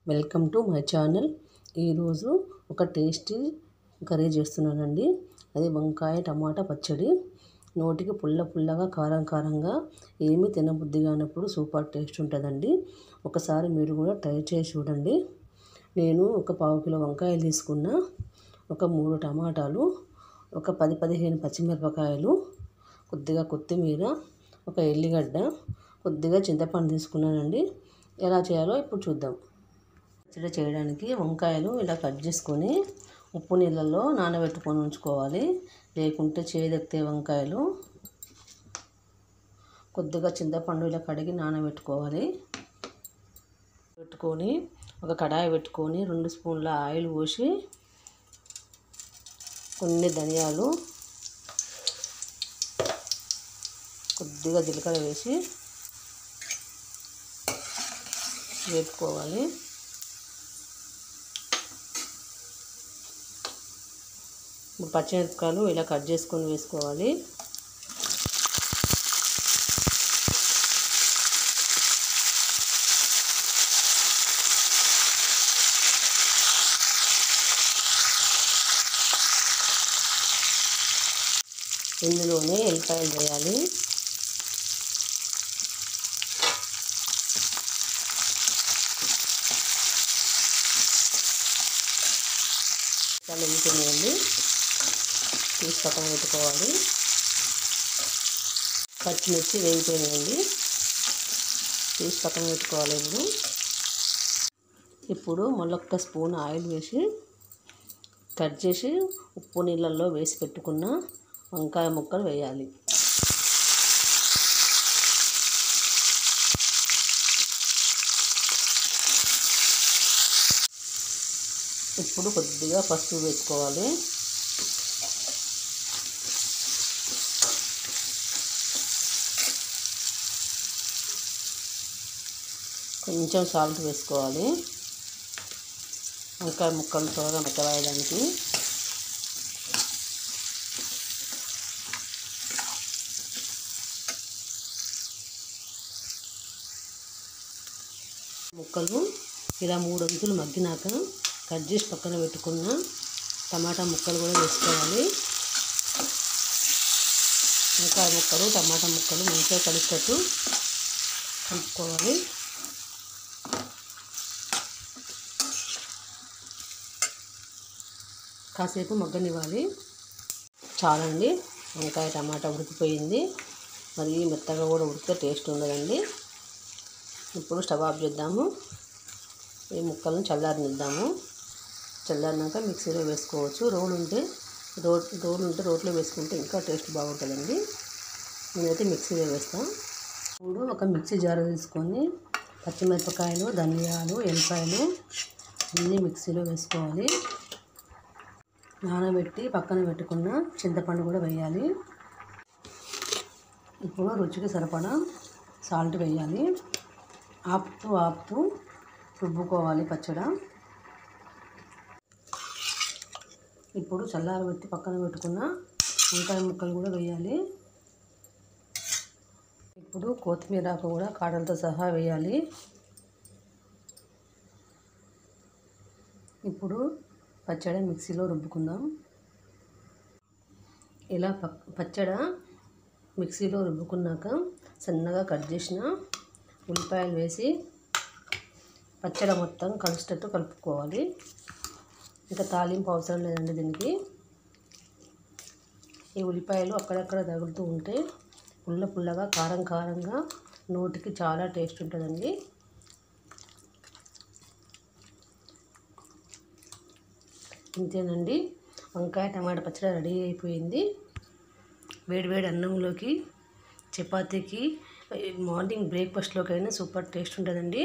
Welcome to my channel. ఈరోజు ఒక tasty curry చేస్తున్నానండి. అది వంకాయ టమాటా పచ్చడి. నోటికి పుల్ల పుల్లగా కారం కారంగా ఏమీ తినబుద్ధి కానప్పుడు సూపర్ టేస్ట్ ఉంటుందండి. ఒకసారి మీరు కూడా ట్రై చేసి చూడండి. నేను ఒక పావు కిలో వంకాయలు తీసుకున్న, ఒక 3 టమాటాలు, ఒక 10-15 పచ్చిమిరపకాయలు, కొద్దిగా కొత్తిమీర, ఒక ఎల్లిగడ్డ, కొద్దిగా చింతపండు తీసుకున్నానండి. ఎలా చేయాలో ఇప్పుడు చూద్దాం. పచ్చడి చేయడానికి వంకాయలు ఇలా కట్ చేసుకొని ఉప్పు నీళ్ళల్లో నానబెట్టుకొని ఉంచుకోవాలి, లేకుంటే చేదెక్కే వంకాయలు. కొద్దిగా చింతపండు ఇలా కడిగి నానబెట్టుకోవాలి. ఒక కడాయి పెట్టుకొని 2 స్పూన్ల ఆయిల్ పోసి, కొన్ని ధనియాలు, కొద్దిగా జీలకర్ర వేసి వేపుకోవాలి. పచ్చిమిరపకాయలు ఇలా కట్ చేసుకొని వేసుకోవాలి. ఇందులోనే ఎల్లిపాయలు వేయాలి. చాలా వేగుతున్నాయండి, తీసి పక్కన పెట్టుకోవాలి. పచ్చిమిర్చి వేగిపోయినాయండి, తీసి పక్కన పెట్టుకోవాలి. ఇప్పుడు మళ్ళొక్క స్పూన్ ఆయిల్ వేసి, కట్ చేసి ఉప్పు నీళ్ళల్లో వేసి పెట్టుకున్న వంకాయ ముక్కలు వేయాలి. ఇప్పుడు కొద్దిగా పసుపు వేసుకోవాలి. కొంచెం సాల్ట్ వేసుకోవాలి, వంకాయ ముక్కలు త్వరగా మెత్తవేయడానికి. ముక్కలు ఇలా 3 వంతులు మగ్గినాక కట్ చేసి పక్కన పెట్టుకున్న టమాటా ముక్కలు కూడా వేసుకోవాలి. వంకాయ ముక్కలు టమాటా ముక్కలు మంచిగా కలిసేటట్టు కలుపుకోవాలి. కాసేపు మగ్గనివ్వాలి. చాలండి, వంకాయ టమాటా ఉడికిపోయింది. మరి మెత్తగా కూడా ఉడికితే టేస్ట్ ఉండదండి. ఇప్పుడు స్టవ్ ఆఫ్ చేద్దాము. ఈ ముక్కలను చల్లారనిద్దాము. చల్లారినాక మిక్సీలో వేసుకోవచ్చు. రోలు ఉంటే రోట్లో వేసుకుంటే ఇంకా టేస్ట్ బాగుంటుందండి. నేనైతే మిక్సీలో వేస్తాను. ఇప్పుడు ఒక మిక్సీ జార్ తీసుకొని పచ్చిమిరపకాయలు, ధనియాలు, ఎల్లిపాయలు అన్నీ మిక్సీలో వేసుకోవాలి. నానబెట్టి పక్కన పెట్టుకున్న చింతపండు కూడా వేయాలి. ఇప్పుడు రుచికి సరిపడా సాల్ట్ వేయాలి. ఆపుతూ రుబ్బుకోవాలి పచ్చడి. ఇప్పుడు చల్లారబెట్టి పక్కన పెట్టుకున్న వంకాయ ముక్కలు కూడా వేయాలి. ఇప్పుడు కొత్తిమీర ఆకు కూడా కాడలతో సహా వేయాలి. ఇప్పుడు పచ్చడి మిక్సీలో రుబ్బుకుందాం. ఇలా పచ్చడి మిక్సీలో రుబ్బుకున్నాక సన్నగా కట్ చేసిన ఉల్లిపాయలు వేసి పచ్చడి మొత్తం కలిసేటట్టు కలుపుకోవాలి. ఇంకా తాలింపు అవసరం లేదండి దీనికి. ఈ ఉల్లిపాయలు అక్కడక్కడ తగులుతూ ఉంటే పుల్ల పుల్లగా కారం కారంగా నోటికి చాలా టేస్ట్ ఉంటుందండి. ఇంతేనండి, వంకాయ టమాటా పచ్చడి రెడీ అయిపోయింది. వేడివేడి అన్నంలోకి, చపాతీకి, మార్నింగ్ బ్రేక్ఫాస్ట్లోకి అయినా సూపర్ టేస్ట్ ఉంటుందండి.